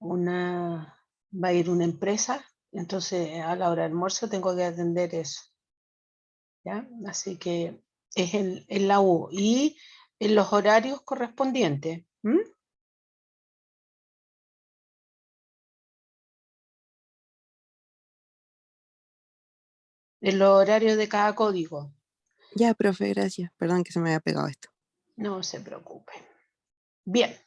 va a ir una empresa, entonces a la hora del almuerzo tengo que atender eso, ¿ya? Así que es en la U y en los horarios correspondientes. En los horarios de cada código. Ya, profe, gracias. Perdón que se me había pegado esto. No se preocupe. Bien,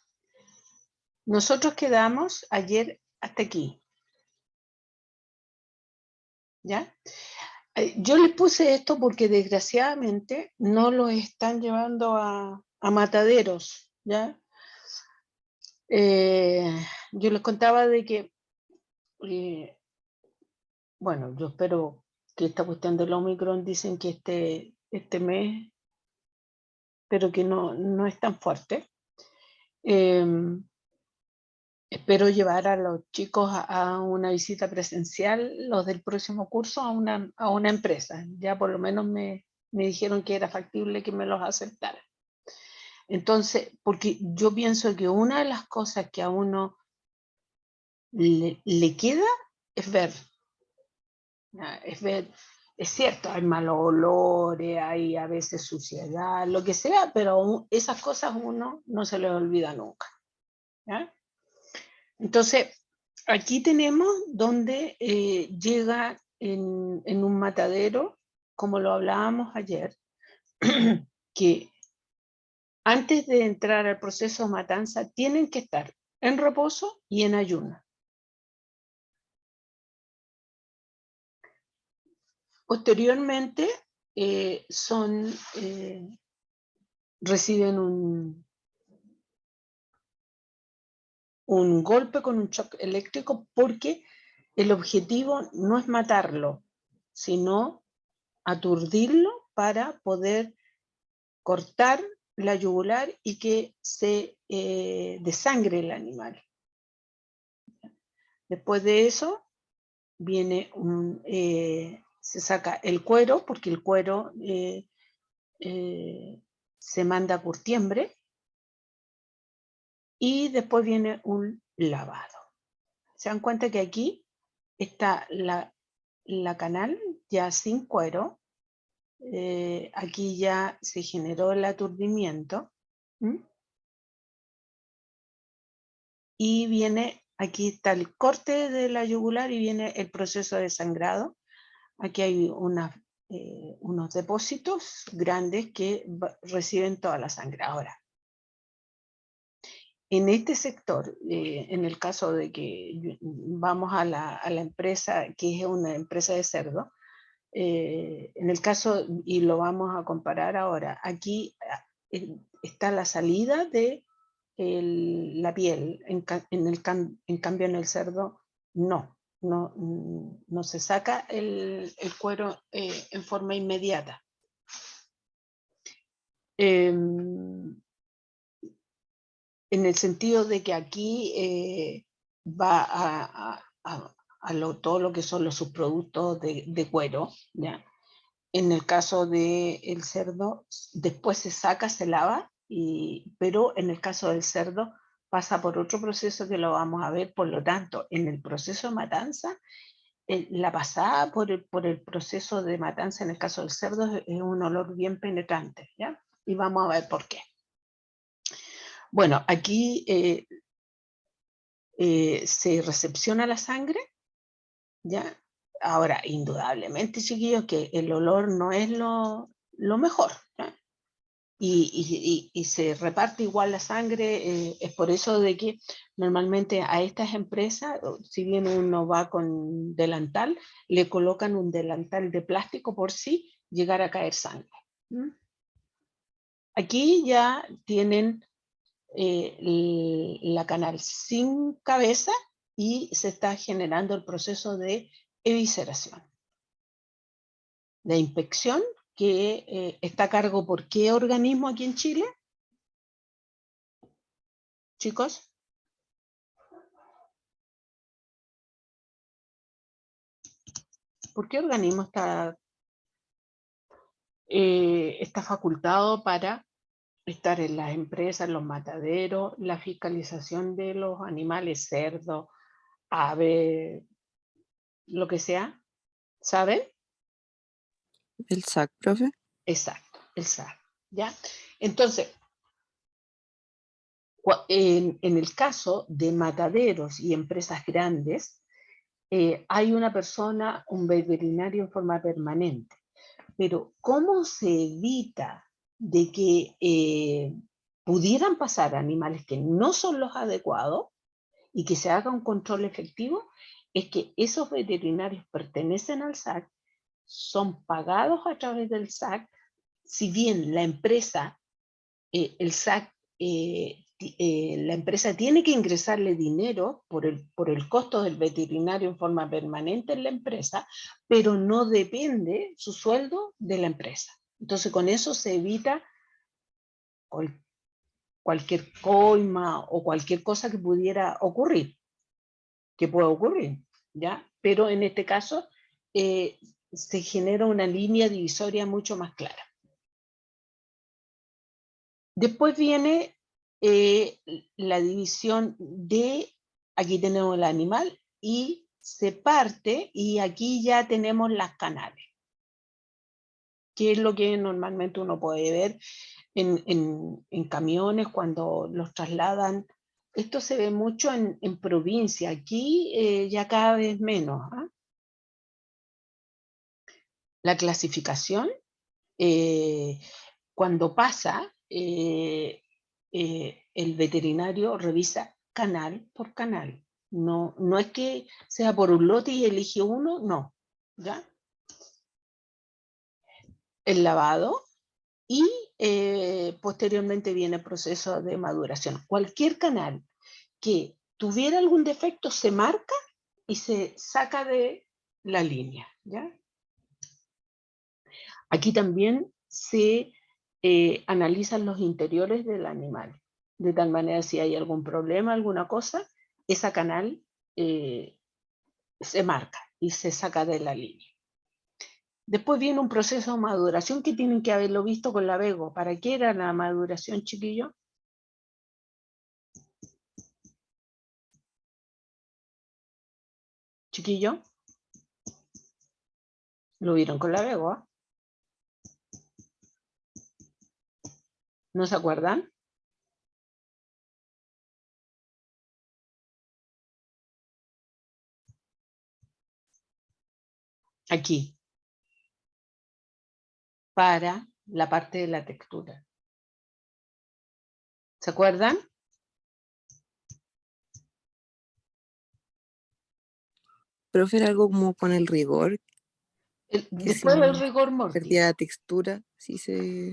nosotros quedamos ayer hasta aquí, ¿ya? Yo les puse esto porque desgraciadamente no los están llevando a mataderos, ¿ya? Yo les contaba de que, bueno, yo espero que esta cuestión del Omicron dicen que este mes, pero que no es tan fuerte. Espero llevar a los chicos a una visita presencial, los del próximo curso, a una empresa. Ya por lo menos me dijeron que era factible que me los aceptaran. Entonces, porque yo pienso que una de las cosas que a uno le queda es ver, ¿ya? Es ver, es cierto, hay malos olores, hay a veces suciedad, lo que sea, pero esas cosas uno no se les olvida nunca, ¿ya? Entonces, aquí tenemos donde llega en un matadero, como lo hablábamos ayer, que antes de entrar al proceso de matanza tienen que estar en reposo y en ayuno. Posteriormente, reciben un golpe con un shock eléctrico porque el objetivo no es matarlo, sino aturdirlo para poder cortar la yugular y que se desangre el animal. Después de eso viene se saca el cuero, porque el cuero se manda a curtiembre, y después viene un lavado. Se dan cuenta que aquí está la canal ya sin cuero, aquí ya se generó el aturdimiento. Y viene, aquí está el corte de la yugular y viene el proceso de sangrado. Aquí hay unos depósitos grandes que reciben toda la sangre. Ahora, en este sector, en el caso de que vamos a la empresa, que es una empresa de cerdo, en el caso, y lo vamos a comparar ahora, aquí está la salida de la piel, en cambio en el cerdo no se saca el cuero en forma inmediata. En el sentido de que aquí va todo lo que son los subproductos de cuero, ¿ya? En el caso del cerdo, después se saca, se lava, pero en el caso del cerdo pasa por otro proceso que lo vamos a ver. Por lo tanto, en el proceso de matanza, la pasada por el proceso de matanza en el caso del cerdo es un olor bien penetrante, ¿ya? Y vamos a ver por qué. Bueno, aquí se recepciona la sangre, ¿ya? Ahora, indudablemente, chiquillos, que el olor no es lo mejor, ¿ya? Y se reparte igual la sangre, es por eso de que normalmente a estas empresas, si bien uno va con delantal, le colocan un delantal de plástico por si llegara a caer sangre. Aquí ya tienen la canal sin cabeza y se está generando el proceso de evisceración, de inspección, que está a cargo por qué organismo aquí en Chile, chicos. ¿Por qué organismo está facultado para estar en las empresas, los mataderos, la fiscalización de los animales, cerdo, ave, lo que sea, ¿saben? ¿El SAC, profe? Exacto, el SAC, ¿ya? Entonces, en el caso de mataderos y empresas grandes, hay una persona, un veterinario en forma permanente. Pero ¿cómo se evita de que pudieran pasar animales que no son los adecuados y que se haga un control efectivo? Es que esos veterinarios pertenecen al SAC, son pagados a través del SAC, si bien la empresa, el SAC, la empresa tiene que ingresarle dinero por el costo del veterinario en forma permanente en la empresa, pero no depende su sueldo de la empresa. Entonces con eso se evita cualquier coima o cualquier cosa que pudiera ocurrir, que pueda ocurrir, ¿ya? Pero en este caso se genera una línea divisoria mucho más clara. Después viene la división de, aquí tenemos el animal y se parte y aquí ya tenemos las canales, que es lo que normalmente uno puede ver en camiones cuando los trasladan. Esto se ve mucho en provincia, aquí ya cada vez menos. ¿Ah? La clasificación, cuando pasa, el veterinario revisa canal por canal. No, no es que sea por un lote y elige uno, no. ¿Ya? El lavado y posteriormente viene el proceso de maduración. Cualquier canal que tuviera algún defecto se marca y se saca de la línea. ¿Ya? Aquí también se analizan los interiores del animal, de tal manera si hay algún problema, alguna cosa, esa canal se marca y se saca de la línea. Después viene un proceso de maduración que tienen que haberlo visto con la Bego. ¿Para qué era la maduración, chiquillo? Chiquillo, lo vieron con la Bego, ¿eh? ¿No se acuerdan? Aquí, para la parte de la textura. ¿Se acuerdan? Profe, era algo como con el rigor, que Después si del rigor mortis, perdía la textura, si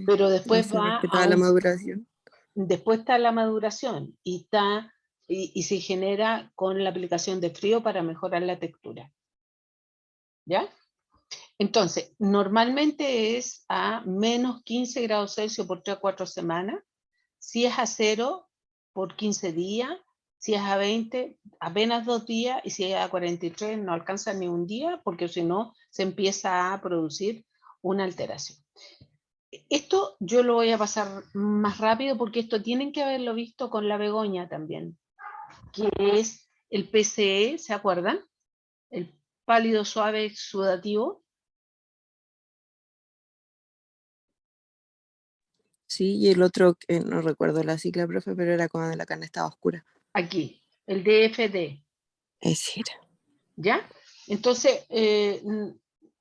pero no después se va a respetaba la un maduración. después está la maduración y se genera con la aplicación de frío para mejorar la textura. ¿Ya? Entonces, normalmente es a menos 15 grados Celsius por 3 a 4 semanas. Si es a 0, por 15 días. Si es a 20, apenas 2 días. Y si es a 43, no alcanza ni un día, porque si no, se empieza a producir una alteración. Esto yo lo voy a pasar más rápido porque esto tienen que haberlo visto con la Begoña también, que es el PCE, ¿se acuerdan? El pálido suave exudativo. Sí, y el otro, que no recuerdo la sigla, profe, pero era cuando la carne estaba oscura. Aquí, el DFD, Ese era. ¿ya? Entonces,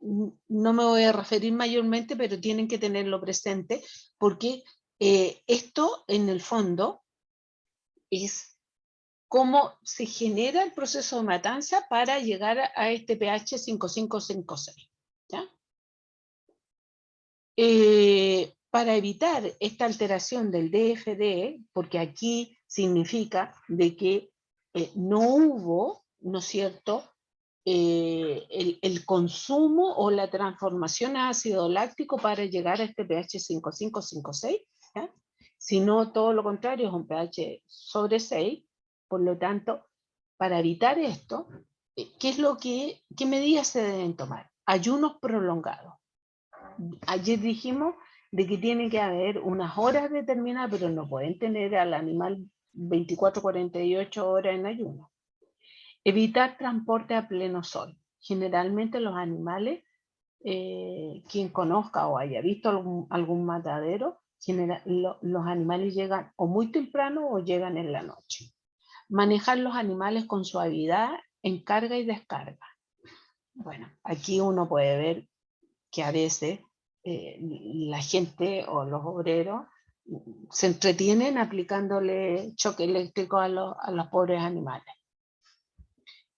no me voy a referir mayormente, pero tienen que tenerlo presente porque esto en el fondo es cómo se genera el proceso de matanza para llegar a este pH 5556. ¿Ya? Para evitar esta alteración del DFD, porque aquí significa de que no hubo, ¿no es cierto?, el consumo o la transformación a ácido láctico para llegar a este pH 5556, ¿ya? Sino todo lo contrario, es un pH sobre 6, por lo tanto, para evitar esto, ¿qué medidas se deben tomar? Ayunos prolongados. Ayer dijimos de que tiene que haber unas horas determinadas, pero no pueden tener al animal 24, 48 horas en ayuno. Evitar transporte a pleno sol. Generalmente los animales, quien conozca o haya visto algún matadero, los animales llegan o muy temprano o llegan en la noche. Manejar los animales con suavidad en carga y descarga. Bueno, aquí uno puede ver que a veces la gente o los obreros se entretienen aplicándole choque eléctrico a los pobres animales.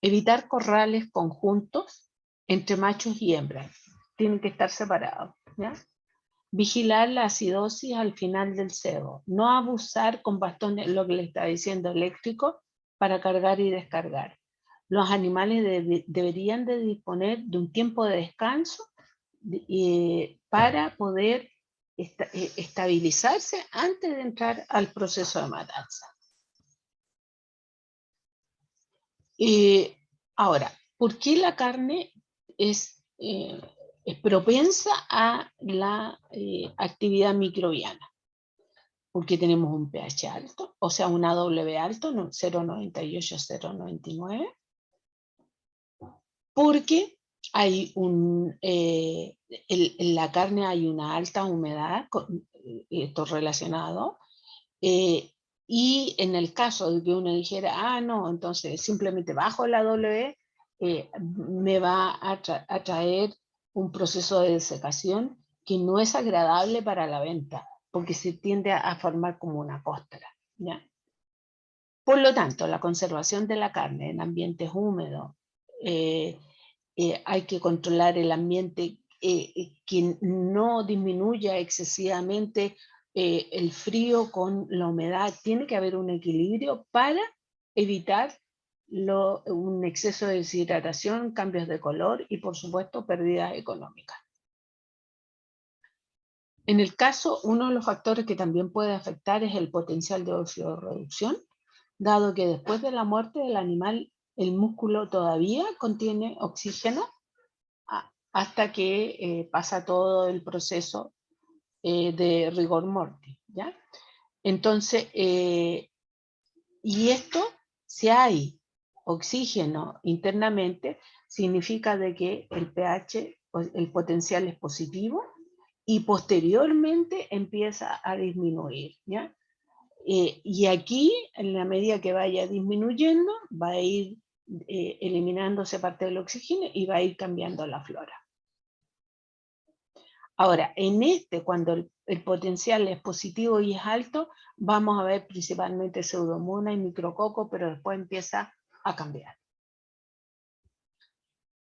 Evitar corrales conjuntos entre machos y hembras. Tienen que estar separados, ¿ya? Vigilar la acidosis al final del cebo. No abusar con bastones, lo que le está diciendo, eléctrico, para cargar y descargar. Los animales deberían de disponer de un tiempo de descanso para poder estabilizarse antes de entrar al proceso de matanza. Ahora, ¿por qué la carne es propensa a la actividad microbiana? Porque tenemos un pH alto, o sea, una W alto, 0,98, 0,99. Porque hay en la carne hay una alta humedad, esto relacionado, y en el caso de que uno dijera, no, entonces simplemente bajo la W, me va a traer un proceso de desecación que no es agradable para la venta, porque se tiende a formar como una costra, ¿ya? Por lo tanto, la conservación de la carne en ambientes húmedos, hay que controlar el ambiente que no disminuya excesivamente el frío con la humedad. Tiene que haber un equilibrio para evitar un exceso de deshidratación, cambios de color y, por supuesto, pérdidas económicas. En el caso, uno de los factores que también puede afectar es el potencial de oxidorreducción, dado que después de la muerte del animal, el músculo todavía contiene oxígeno hasta que pasa todo el proceso de rigor mortis, ¿ya? Entonces, y esto, si hay oxígeno internamente, significa de que el pH, el potencial es positivo y posteriormente empieza a disminuir, ¿ya? Y aquí, en la medida que vaya disminuyendo, va a ir eliminándose parte del oxígeno y va a ir cambiando la flora. Ahora, cuando el potencial es positivo y es alto, vamos a ver principalmente pseudomonas y micrococo, pero después empieza a cambiar.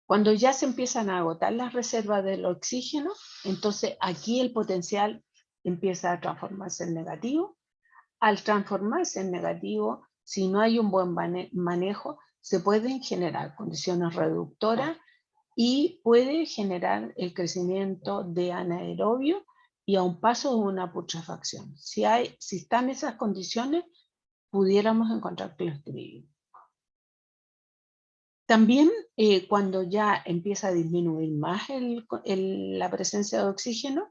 Cuando ya se empiezan a agotar las reservas del oxígeno, entonces aquí el potencial empieza a transformarse en negativo. Al transformarse en negativo, si no hay un buen manejo, se pueden generar condiciones reductoras y puede generar el crecimiento de anaerobio y a un paso de una putrefacción. Si están esas condiciones, pudiéramos encontrar clostridium. También cuando ya empieza a disminuir más la presencia de oxígeno,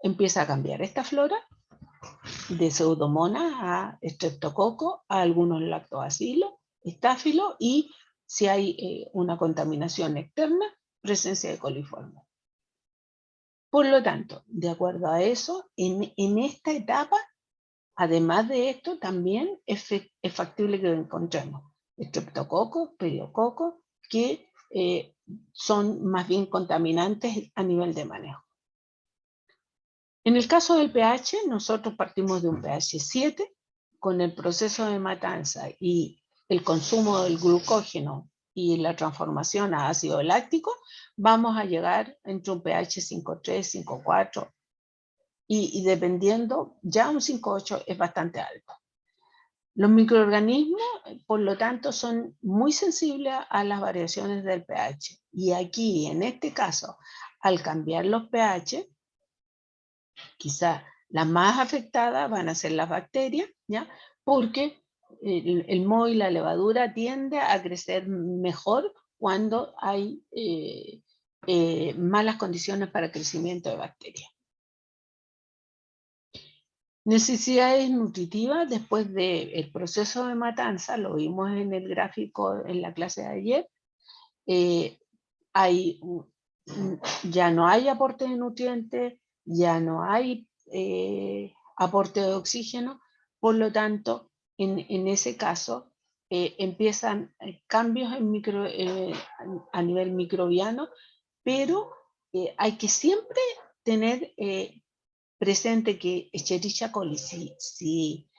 empieza a cambiar esta flora de pseudomonas a streptococo, a algunos lactobacilos, estáfilos y si hay una contaminación externa, presencia de coliformes. Por lo tanto, de acuerdo a eso, en esta etapa, además de esto, también es factible que encontremos estreptococos, pediococos, que son más bien contaminantes a nivel de manejo. En el caso del pH, nosotros partimos de un pH 7, con el proceso de matanza y el consumo del glucógeno y la transformación a ácido láctico, vamos a llegar entre un pH 5.3, 5.4, y dependiendo, ya un 5.8 es bastante alto. Los microorganismos, por lo tanto, son muy sensibles a las variaciones del pH. Y aquí, en este caso, al cambiar los pH, quizás las más afectadas van a ser las bacterias, ¿ya? Porque el moho y la levadura tiende a crecer mejor cuando hay malas condiciones para el crecimiento de bacterias. Necesidades nutritivas después del proceso de matanza, lo vimos en el gráfico en la clase de ayer, hay, ya no hay aporte de nutrientes, ya no hay aporte de oxígeno, por lo tanto, en ese caso, empiezan cambios a nivel microbiano, pero hay que siempre tener presente que Escherichia coli, si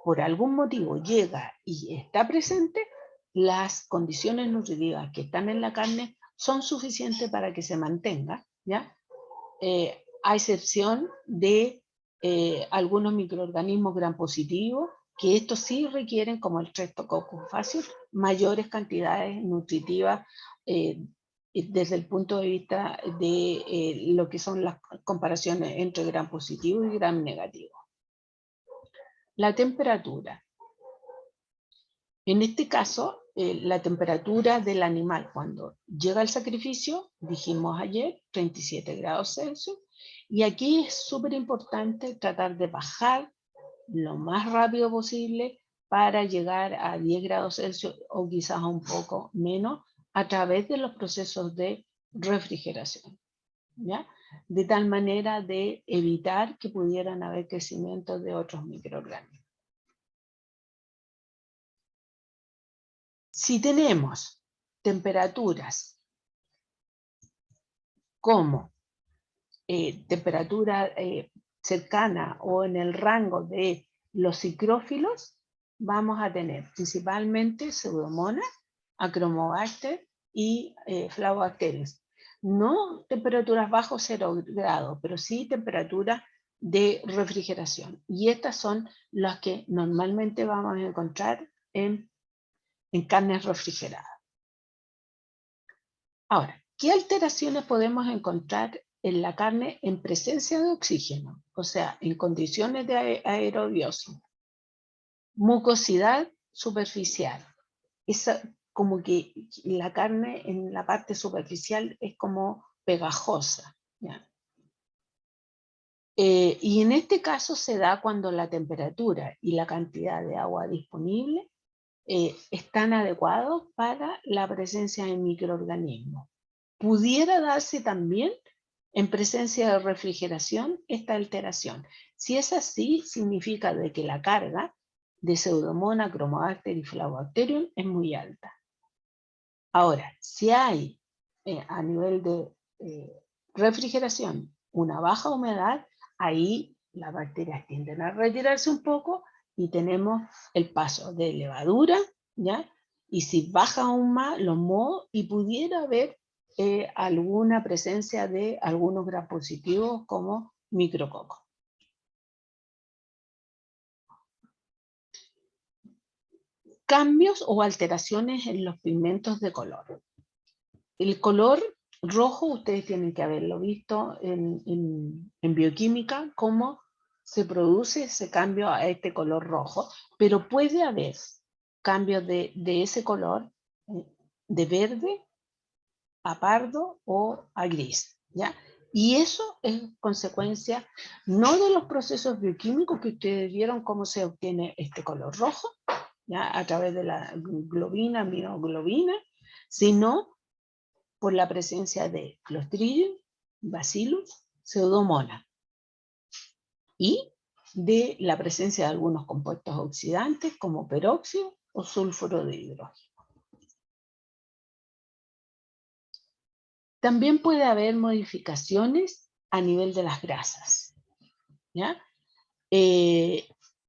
por algún motivo llega y está presente, las condiciones nutritivas que están en la carne son suficientes para que se mantenga, ¿ya? A excepción de algunos microorganismos gram positivos, que estos sí requieren, como el Streptococcus facius, mayores cantidades nutritivas desde el punto de vista de lo que son las comparaciones entre gram positivo y gram negativo. La temperatura. En este caso, la temperatura del animal cuando llega al sacrificio, dijimos ayer, 37 grados Celsius, y aquí es súper importante tratar de bajar lo más rápido posible para llegar a 10 grados Celsius o quizás un poco menos a través de los procesos de refrigeración, ¿ya? De tal manera de evitar que pudieran haber crecimientos de otros microorganismos. Si tenemos temperaturas como temperatura cercana o en el rango de los psicrófilos, vamos a tener principalmente Pseudomonas, Achromobacter y Flabobacterium. No temperaturas bajo 0 grados, pero sí temperaturas de refrigeración. Y estas son las que normalmente vamos a encontrar en carnes refrigeradas. Ahora, ¿qué alteraciones podemos encontrar en la carne en presencia de oxígeno? O sea, en condiciones de aerobiosis. Mucosidad superficial. Esa, como que la carne en la parte superficial es como pegajosa, ¿ya? Y en este caso se da cuando la temperatura y la cantidad de agua disponible están adecuados para la presencia de microorganismos. Pudiera darse también en presencia de refrigeración esta alteración. Si es así, significa de que la carga de Pseudomonas, Achromobacter y Flabobacterium es muy alta. Ahora, si hay a nivel de refrigeración una baja humedad, ahí las bacterias tienden a retirarse un poco y tenemos el paso de levadura, ¿ya? Y si baja aún más, los mohos y pudiera haber alguna presencia de algunos gram positivos como micrococo. Cambios o alteraciones en los pigmentos de color. El color rojo, ustedes tienen que haberlo visto en bioquímica, cómo se produce ese cambio a este color rojo, pero puede haber cambios de ese color de verde a pardo o a gris, ¿ya? Y eso es consecuencia no de los procesos bioquímicos que ustedes vieron cómo se obtiene este color rojo, ¿ya? A través de la globina, aminoglobina, sino por la presencia de Clostridium, Bacillus, Pseudomonas y de la presencia de algunos compuestos oxidantes como peróxido o sulfuro de hidrógeno. También puede haber modificaciones a nivel de las grasas, ¿ya? En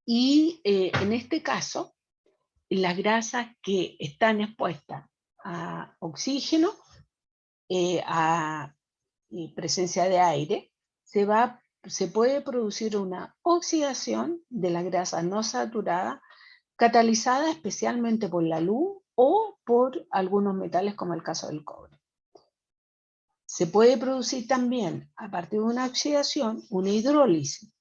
este caso, las grasas que están expuestas a oxígeno, a presencia de aire, se puede producir una oxidación de la grasa no saturada, catalizada especialmente por la luz o por algunos metales como el caso del cobre. Se puede producir también, a partir de una oxidación, una hidrólisis.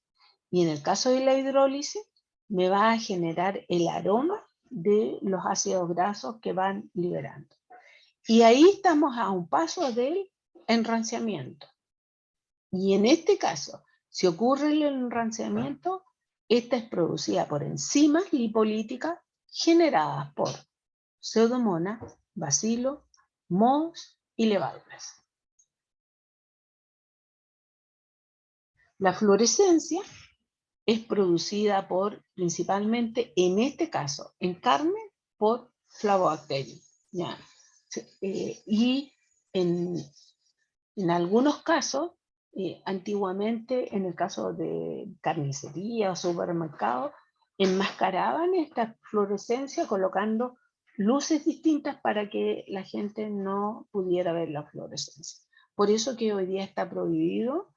Y en el caso de la hidrólisis, me va a generar el aroma de los ácidos grasos que van liberando. Y ahí estamos a un paso del enranciamiento. Y en este caso, si ocurre el enranciamiento, Esta es producida por enzimas lipolíticas generadas por Pseudomonas, bacilos, mohos y levaduras. La fluorescencia es producida principalmente, en este caso, en carne, por Flabobacterium. ¿Ya? Y en algunos casos, antiguamente, en el caso de carnicería o supermercados, enmascaraban esta fluorescencia colocando luces distintas para que la gente no pudiera ver la fluorescencia. Por eso que hoy día está prohibido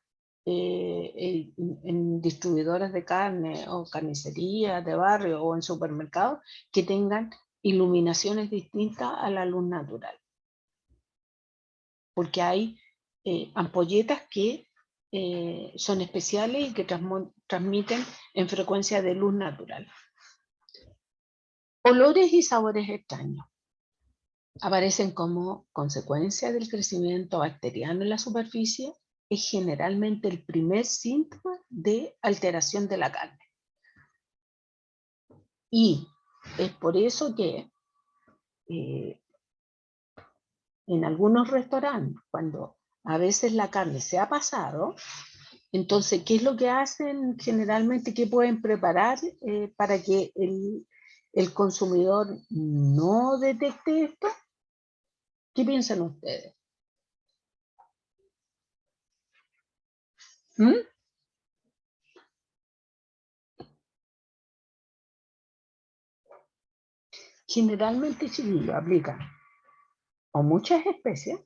en distribuidores de carne o carnicerías de barrio o en supermercados que tengan iluminaciones distintas a la luz natural. Porque hay ampolletas que son especiales y que transmiten en frecuencia de luz natural. Olores y sabores extraños aparecen como consecuencia del crecimiento bacteriano en la superficie. Es generalmente el primer síntoma de alteración de la carne. Y es por eso que en algunos restaurantes, cuando a veces la carne se ha pasado, entonces, ¿qué es lo que hacen generalmente? ¿Qué pueden preparar para que el consumidor no detecte esto? ¿Qué piensan ustedes? ¿Mm? Generalmente, chiquillos, aplican o muchas especies,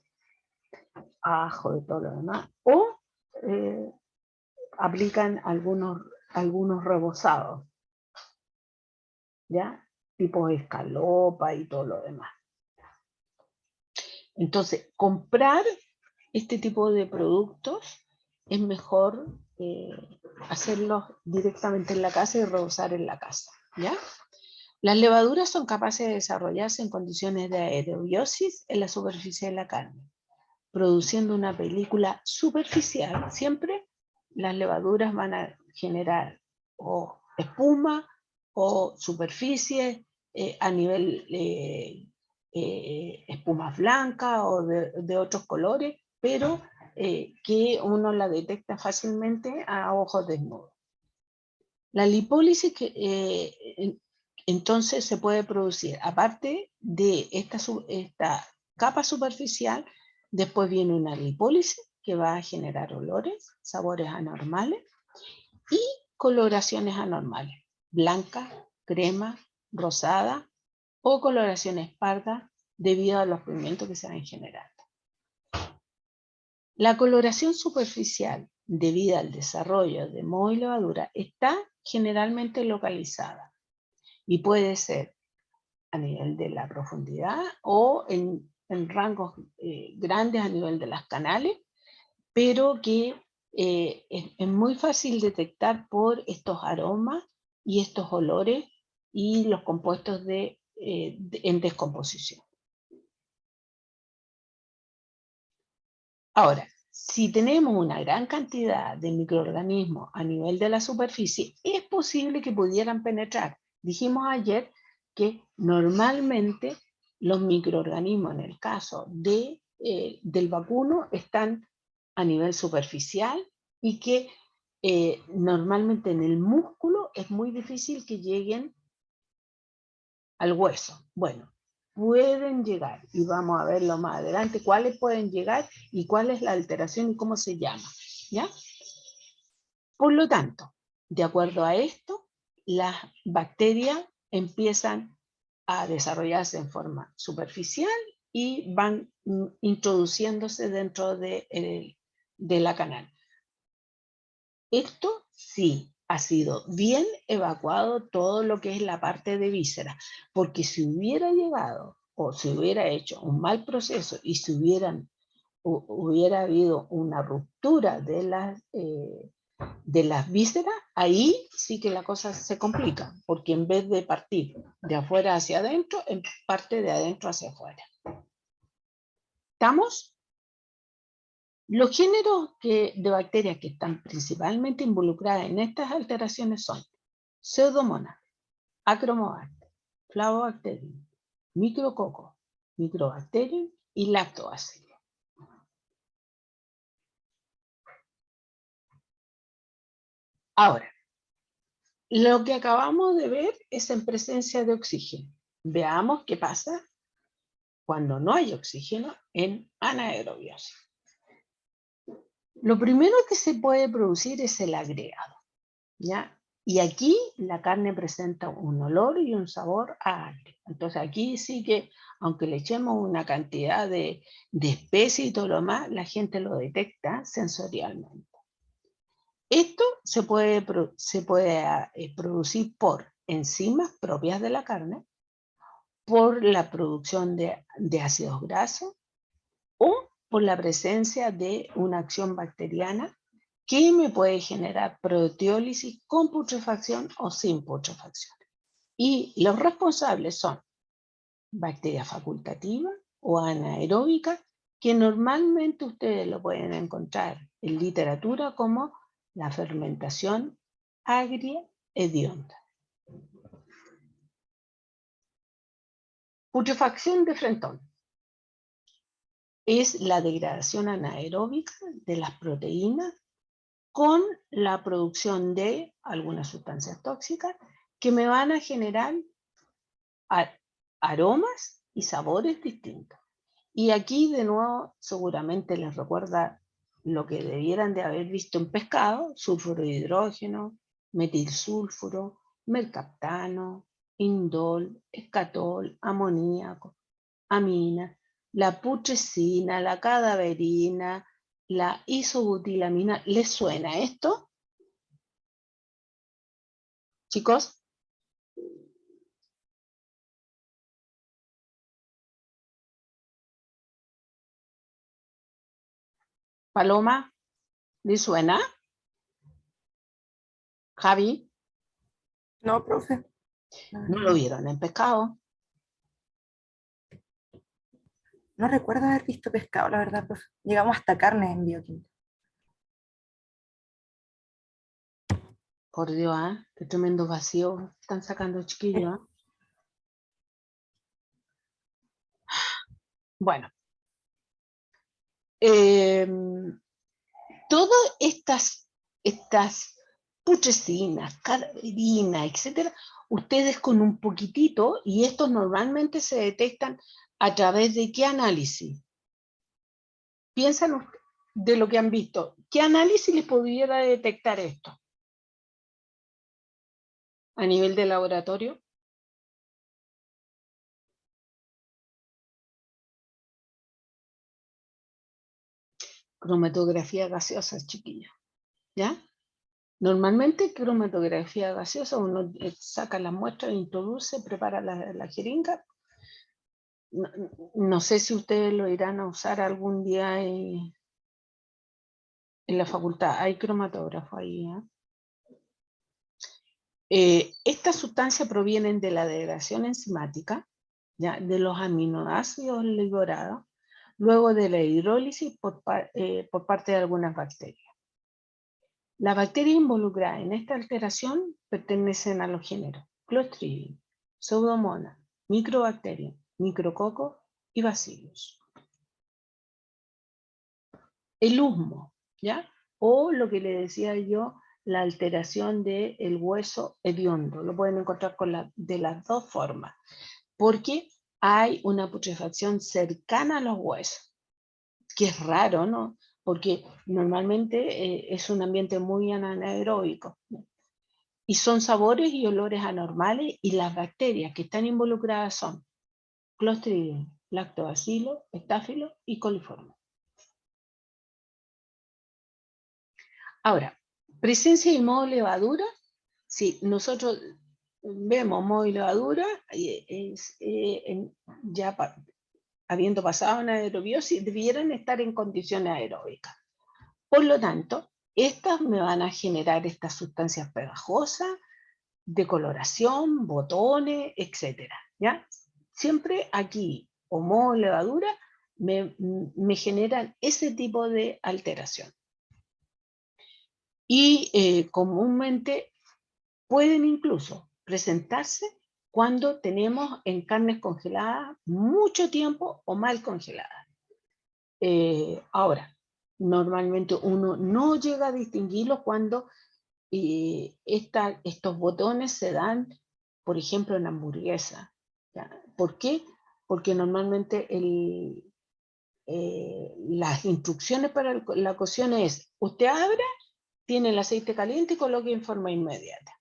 ajo y todo lo demás, o aplican algunos rebozados, ¿ya? Tipo escalopa y todo lo demás. Entonces, comprar este tipo de productos es mejor hacerlos directamente en la casa y rebozar en la casa, ¿ya? Las levaduras son capaces de desarrollarse en condiciones de aerobiosis en la superficie de la carne, produciendo una película superficial. Siempre las levaduras van a generar o espuma o superficie a nivel espumas blancas o de otros colores, pero que uno la detecta fácilmente a ojos desnudos. La lipólisis entonces se puede producir, aparte de esta capa superficial, después viene una lipólisis que va a generar olores, sabores anormales y coloraciones anormales, blanca, crema, rosada o coloraciones pardas debido a los pigmentos que se van generando. La coloración superficial, debido al desarrollo de moho y levadura, está generalmente localizada y puede ser a nivel de la profundidad o en rangos grandes a nivel de las canales, pero que es muy fácil detectar por estos aromas y estos olores y los compuestos en descomposición. Ahora, si tenemos una gran cantidad de microorganismos a nivel de la superficie, es posible que pudieran penetrar. Dijimos ayer que normalmente los microorganismos, en el caso del vacuno, están a nivel superficial y que normalmente en el músculo es muy difícil que lleguen al hueso. Bueno, pueden llegar, y vamos a verlo más adelante, cuáles pueden llegar y cuál es la alteración y cómo se llama, ¿ya? Por lo tanto, de acuerdo a esto, las bacterias empiezan a desarrollarse en forma superficial y van introduciéndose dentro de la canal. Esto sí ha sido bien evacuado todo lo que es la parte de vísceras, porque si hubiera llegado o se hubiera hecho un mal proceso y si hubiera habido una ruptura de las vísceras, ahí sí que la cosa se complica, porque en vez de partir de afuera hacia adentro, parte de adentro hacia afuera. ¿Estamos? Los géneros de bacterias que están principalmente involucradas en estas alteraciones son Pseudomonas, Achromobacter, Flavobacterium, Micrococo, Microbacterium y Lactobacillus. Ahora, lo que acabamos de ver es en presencia de oxígeno. Veamos qué pasa cuando no hay oxígeno en anaerobiosis. Lo primero que se puede producir es el agregado, ¿ya? Y aquí la carne presenta un olor y un sabor a agrio. Entonces aquí sí que, aunque le echemos una cantidad de especies y todo lo más, la gente lo detecta sensorialmente. Esto se puede producir por enzimas propias de la carne, por la producción de ácidos grasos o por la presencia de una acción bacteriana que me puede generar proteólisis con putrefacción o sin putrefacción. Y los responsables son bacterias facultativas o anaeróbicas, que normalmente ustedes lo pueden encontrar en literatura como la fermentación agria hedionda. Putrefacción de Frenton es la degradación anaeróbica de las proteínas con la producción de algunas sustancias tóxicas que me van a generar aromas y sabores distintos. Y aquí de nuevo seguramente les recuerda lo que debieran de haber visto en pescado: sulfuro de hidrógeno, metilsulfuro, mercaptano, indol, escatol, amoníaco, amina, la putrescina, la cadaverina, la isobutilamina. ¿Les suena esto, chicos? Paloma, ¿les suena? Javi, No, profe. ¿no lo vieron en pescado? No recuerdo haber visto pescado, la verdad, profe. Llegamos hasta carne en bioquímica. Por Dios, ¿eh? Qué tremendo vacío están sacando, chiquillos. Bueno, todas estas putresinas, cadaverinas, etcétera, ustedes con un poquitito, y estos normalmente se detectan a través de qué análisis. Piensan de lo que han visto. ¿Qué análisis les pudiera detectar esto? A nivel de laboratorio. Cromatografía gaseosa, chiquillos. ¿Ya? Normalmente cromatografía gaseosa, uno saca la muestra, introduce, prepara la jeringa. No sé si ustedes lo irán a usar algún día en la facultad. Hay cromatógrafo ahí. Estas sustancias provienen de la degradación enzimática, ¿ya? De los aminoácidos ligorados, luego de la hidrólisis por parte de algunas bacterias. Las bacterias involucradas en esta alteración pertenecen a los géneros Clostridium, Pseudomonas, Microbacterium, Micrococo y Bacillus. El husmo, ¿ya? O lo que le decía yo, la alteración del hueso hediondo. Lo pueden encontrar de las dos formas, porque hay una putrefacción cercana a los huesos, que es raro, ¿no? Porque normalmente es un ambiente muy anaeróbico, ¿no? Y son sabores y olores anormales, y las bacterias que están involucradas son Clostridium, Lactobacillus, Staphylos y Coliformes. Ahora, presencia de moho levadura. Si nosotros vemos moho y levadura, ya habiendo pasado una aerobiosis, debieran estar en condiciones aeróbicas. Por lo tanto, estas me van a generar estas sustancias pegajosas, de coloración, botones, etc. ¿Ya? Siempre aquí, o moho o levadura, me generan ese tipo de alteración. Y comúnmente pueden incluso presentarse cuando tenemos en carnes congeladas mucho tiempo o mal congeladas. Ahora, normalmente uno no llega a distinguirlos cuando estos botones se dan, por ejemplo, en hamburguesa. ¿Ya? ¿Por qué? Porque normalmente las instrucciones para la cocción es, usted abre, tiene el aceite caliente y coloque en forma inmediata.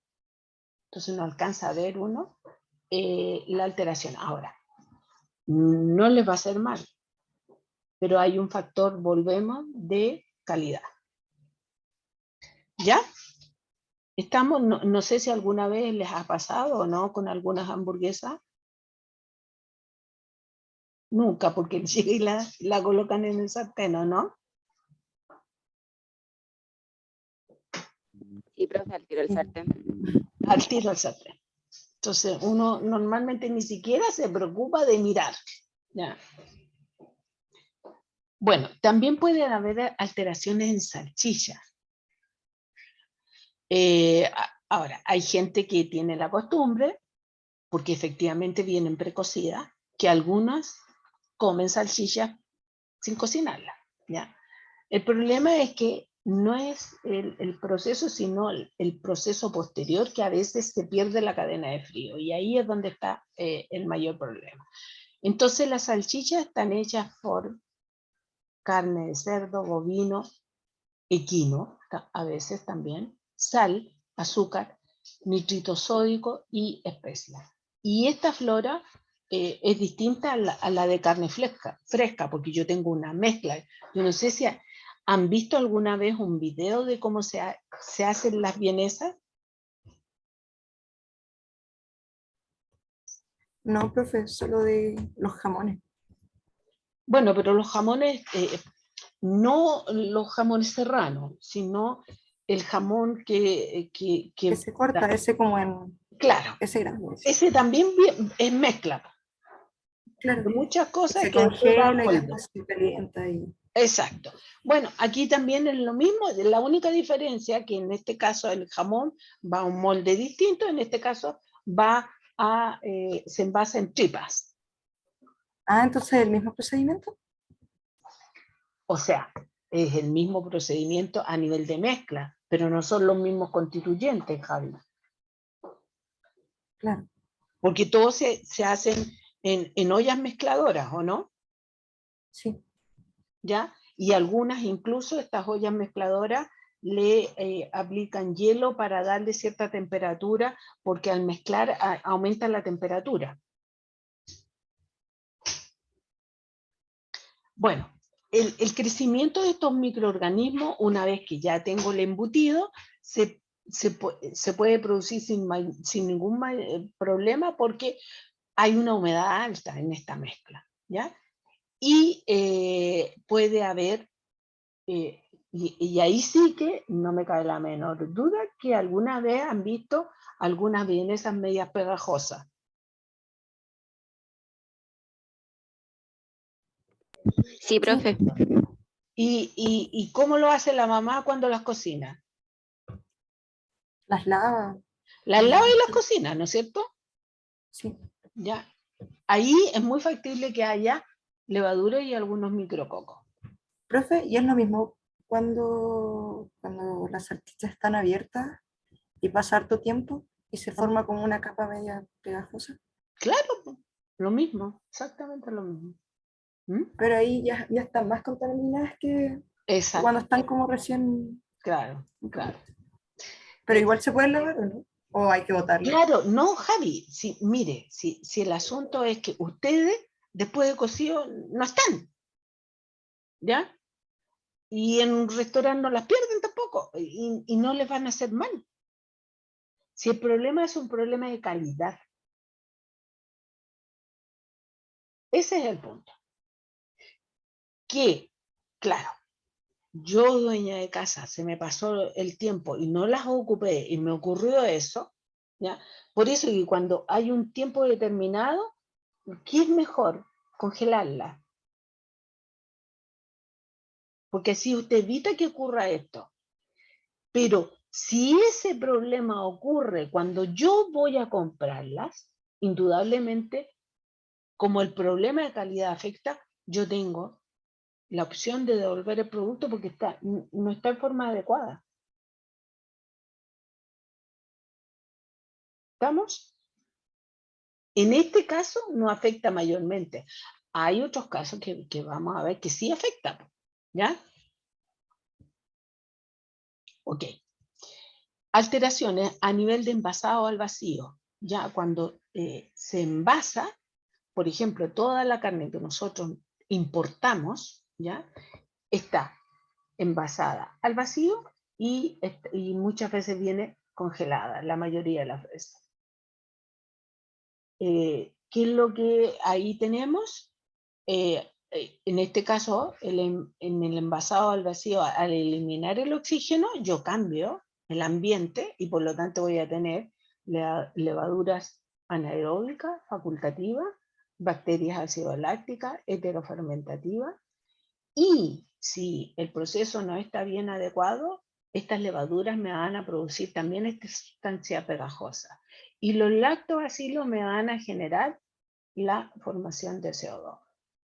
Entonces no alcanza a ver uno la alteración. Ahora, no les va a hacer mal, pero hay un factor, volvemos, de calidad. ¿Ya? Estamos, no sé si alguna vez les ha pasado o no con algunas hamburguesas. Nunca, porque llegan y la colocan en el sartén, ¿o no? Sí, profe, al tiro el sartén. Al tiro al sartén. Entonces, uno normalmente ni siquiera se preocupa de mirar. ¿Ya? Bueno, también pueden haber alteraciones en salchichas. Ahora, hay gente que tiene la costumbre, porque efectivamente vienen precocidas, que algunas comen salchichas sin cocinarla, ¿ya? El problema es que no es el proceso, sino el proceso posterior, que a veces se pierde la cadena de frío, y ahí es donde está el mayor problema. Entonces las salchichas están hechas por carne de cerdo, bovino, equino, a veces también, sal, azúcar, nitrito sódico y especias. Y esta flora es distinta a la de carne fresca, porque yo tengo una mezcla. Yo no sé si han visto alguna vez un video de cómo se hacen las vienesas. No, profe, solo de los jamones. Bueno, pero los jamones, no los jamones serranos, sino el jamón Que se corta, ese como en... Claro, ese grande. ese también es mezcla. Claro. De muchas Que cosas se que después va a congela y molde. después se calienta y... Exacto. Bueno, aquí también es lo mismo, la única diferencia que en este caso el jamón va a un molde distinto, en este caso va a, se envasa en tripas. Ah, entonces el mismo procedimiento. O sea, es el mismo procedimiento a nivel de mezcla, pero no son los mismos constituyentes, Javi. Claro. Porque todos se hacen en ollas mezcladoras, ¿o no? Sí. ¿Ya? Y algunas, incluso estas ollas mezcladoras, le aplican hielo para darle cierta temperatura, porque al mezclar aumenta la temperatura. Bueno, el crecimiento de estos microorganismos, una vez que ya tengo el embutido, se puede producir sin ningún problema, porque hay una humedad alta en esta mezcla, ¿ya? Y puede haber, y ahí sí que no me cabe la menor duda que alguna vez han visto algunas vienesas medias pegajosas. Sí, profe. ¿Y cómo lo hace la mamá cuando las cocina? Las lava. Las lava y las cocina, ¿no es cierto? Sí. Ya. Ahí es muy factible que haya levadura y algunos micrococos. Profe, ¿y es lo mismo cuando las salchichas están abiertas y pasa harto tiempo y se forma como una capa media pegajosa? Claro, lo mismo, exactamente lo mismo. ¿Mm? Pero ahí ya están más contaminadas que cuando Exacto, están como recién... claro, claro. Pero igual se pueden lavar, ¿o no? ¿O hay que botarlo? Claro, no, Javi, mire, si el asunto es que ustedes después de cocido no están, ¿ya? Y en un restaurante no las pierden tampoco, y no les van a hacer mal. Si el problema es un problema de calidad. Ese es el punto. Que, claro, yo dueña de casa, se me pasó el tiempo y no las ocupé y me ocurrió eso, ¿ya? Por eso que cuando hay un tiempo determinado, ¿qué es mejor? Congelarla. Porque así usted evita que ocurra esto. Pero Si ese problema ocurre cuando yo voy a comprarlas, indudablemente, como el problema de calidad afecta, yo tengo la opción de devolver el producto porque no está en forma adecuada. ¿Estamos? En este caso no afecta mayormente. Hay otros casos que vamos a ver que sí afecta, ¿ya? Ok. Alteraciones a nivel de envasado al vacío. Ya cuando se envasa, por ejemplo, toda la carne que nosotros importamos, ¿ya? Está envasada al vacío y muchas veces viene congelada, la mayoría de las veces. ¿Qué es lo que ahí tenemos? En este caso, en el envasado al vacío, al eliminar el oxígeno, yo cambio el ambiente y por lo tanto voy a tener levaduras anaeróbicas, facultativas, bacterias ácido-lácticas, heterofermentativas, y si el proceso no está bien adecuado, estas levaduras me van a producir también esta sustancia pegajosa. Y los lactobacilos me van a generar la formación de CO2.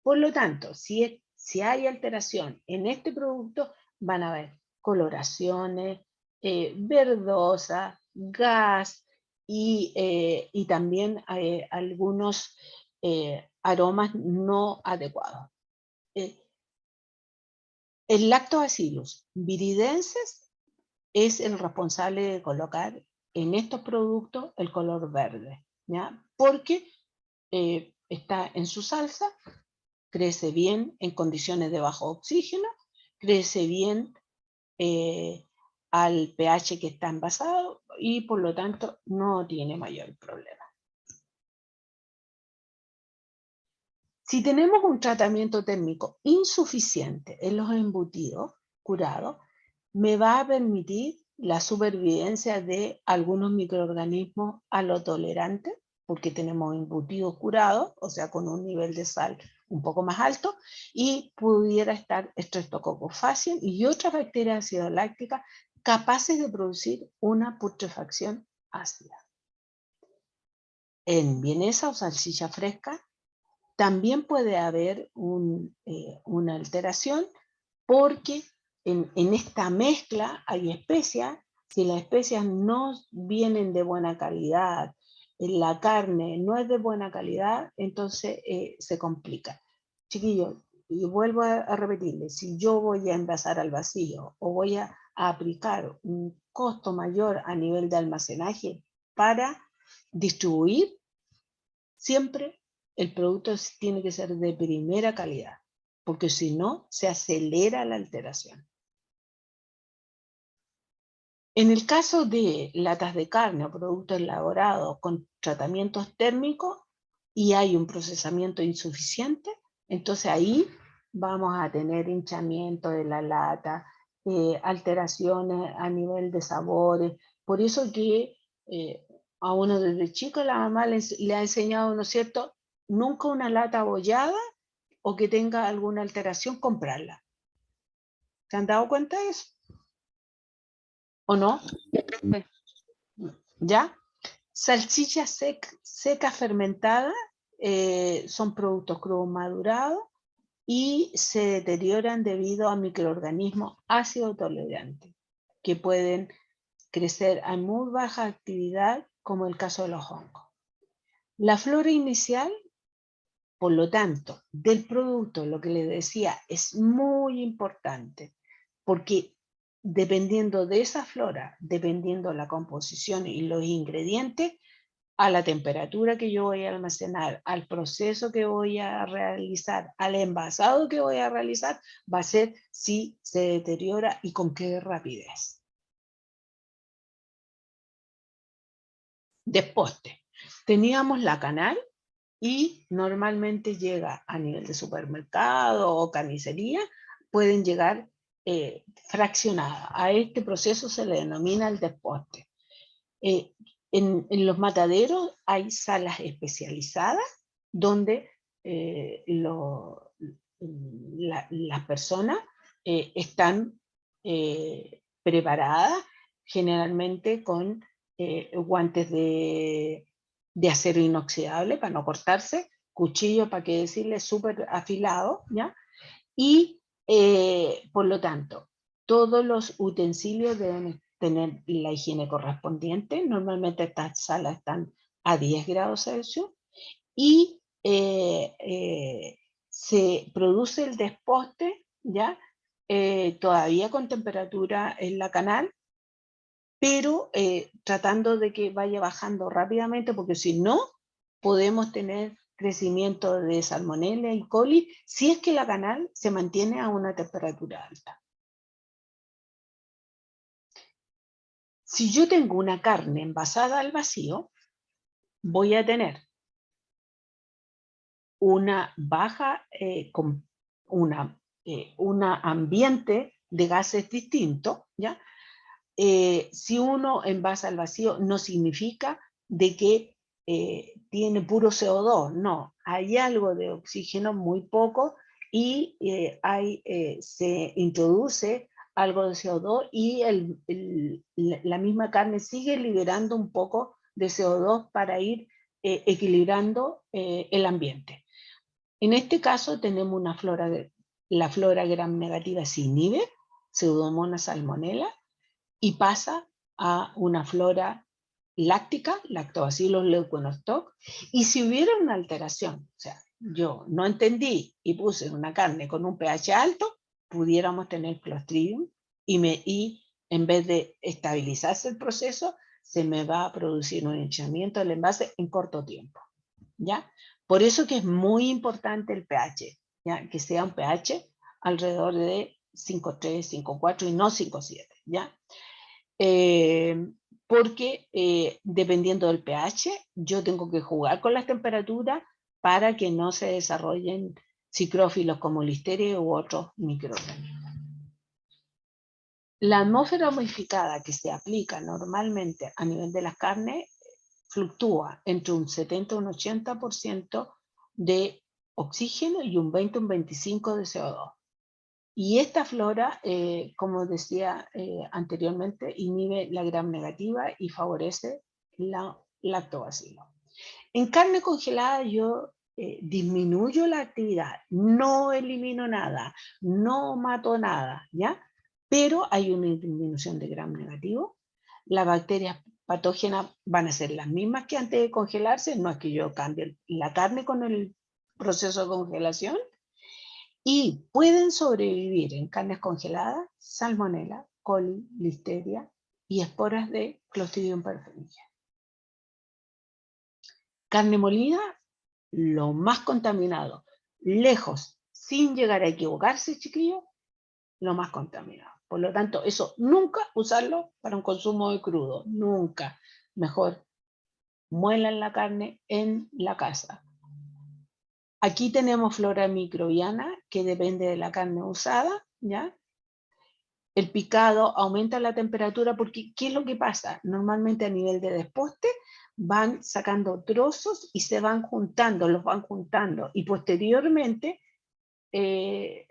Por lo tanto, si hay alteración en este producto, van a haber coloraciones, verdosa, gas y también algunos aromas no adecuados. El Lactobacillus viridenses es el responsable de colocar en estos productos el color verde, ¿ya? Porque está en su salsa, crece bien en condiciones de bajo oxígeno, crece bien al pH que está envasado y por lo tanto no tiene mayor problema. Si tenemos un tratamiento térmico insuficiente en los embutidos curados, me va a permitir la supervivencia de algunos microorganismos halotolerantes, porque tenemos embutidos curados, o sea, con un nivel de sal un poco más alto, y pudiera estar Streptococcus faciens y otras bacterias acidolácticas capaces de producir una putrefacción ácida. En vienesa o salchicha fresca también puede haber una alteración porque en esta mezcla hay especias. Si las especias no vienen de buena calidad, la carne no es de buena calidad, entonces se complica. Chiquillos, y vuelvo a repetirles, si yo voy a envasar al vacío o voy a aplicar un costo mayor a nivel de almacenaje para distribuir, siempre el producto tiene que ser de primera calidad, porque si no, se acelera la alteración. En el caso de latas de carne o productos elaborados con tratamientos térmicos y hay un procesamiento insuficiente, entonces ahí vamos a tener hinchamiento de la lata, alteraciones a nivel de sabores. Por eso que a uno desde chico la mamá le ha enseñado, ¿no es cierto?, nunca una lata abollada o que tenga alguna alteración, comprarla. ¿Se han dado cuenta de eso? ¿O no? ¿Ya? Salchicha seca fermentada son productos crudos madurados y se deterioran debido a microorganismos ácido tolerantes que pueden crecer a muy baja actividad, como el caso de los hongos. La flora inicial, por lo tanto, del producto, lo que les decía, es muy importante, porque dependiendo de esa flora, dependiendo la composición y los ingredientes, a la temperatura que yo voy a almacenar, al proceso que voy a realizar, al envasado que voy a realizar, va a ser si se deteriora y con qué rapidez. Después, teníamos la canal y normalmente llega a nivel de supermercado o carnicería, pueden llegar fraccionadas. A este proceso se le denomina el desposte. En los mataderos hay salas especializadas donde las personas están preparadas generalmente con guantes de acero inoxidable para no cortarse, cuchillo, para qué decirle, súper afilado, ¿ya? Y por lo tanto, todos los utensilios deben tener la higiene correspondiente. Normalmente estas salas están a 10 grados Celsius y se produce el desposte, ¿ya? Todavía con temperatura en la canal, pero tratando de que vaya bajando rápidamente, porque si no, podemos tener crecimiento de salmonella y coli si es que la canal se mantiene a una temperatura alta. Si yo tengo una carne envasada al vacío, voy a tener una baja, una ambiente de gases distinto, ¿ya? Si uno envasa al vacío no significa de que tiene puro CO2, no, hay algo de oxígeno, muy poco, y se introduce algo de CO2 y la misma carne sigue liberando un poco de CO2 para ir equilibrando el ambiente. En este caso tenemos la flora gram negativa se inhibe, Pseudomonas salmonella, y pasa a una flora láctica, Lactobacillus leuconostoc, y si hubiera una alteración, o sea, yo no entendí y puse una carne con un pH alto, pudiéramos tener Clostridium y en vez de estabilizarse el proceso, se me va a producir un hinchamiento del envase en corto tiempo, ¿ya? Por eso que es muy importante el pH, ¿ya? Que sea un pH alrededor de 5,3, 5,4 y no 5,7, ¿ya? Porque dependiendo del pH, yo tengo que jugar con las temperaturas para que no se desarrollen psicrófilos como listeria u otros microorganismos. La atmósfera modificada que se aplica normalmente a nivel de las carnes fluctúa entre un 70 y un 80% de oxígeno y un 20 un 25% de CO2. Y esta flora, como decía anteriormente, inhibe la gram negativa y favorece la lactobacillus. En carne congelada yo disminuyo la actividad, no elimino nada, no mato nada, ¿ya? Pero hay una disminución de gram negativo. Las bacterias patógenas van a ser las mismas que antes de congelarse, no es que yo cambie la carne con el proceso de congelación, y pueden sobrevivir en carnes congeladas salmonella, coli, listeria y esporas de Clostridium perfringens. Carne molida, lo más contaminado, lejos, sin llegar a equivocarse, chiquillos, lo más contaminado. Por lo tanto, eso nunca usarlo para un consumo de crudo, nunca. Mejor muelan la carne en la casa. Aquí tenemos flora microbiana que depende de la carne usada, ¿ya? El picado aumenta la temperatura porque, ¿qué es lo que pasa? Normalmente a nivel de desposte van sacando trozos y se van juntando, los van juntando y posteriormente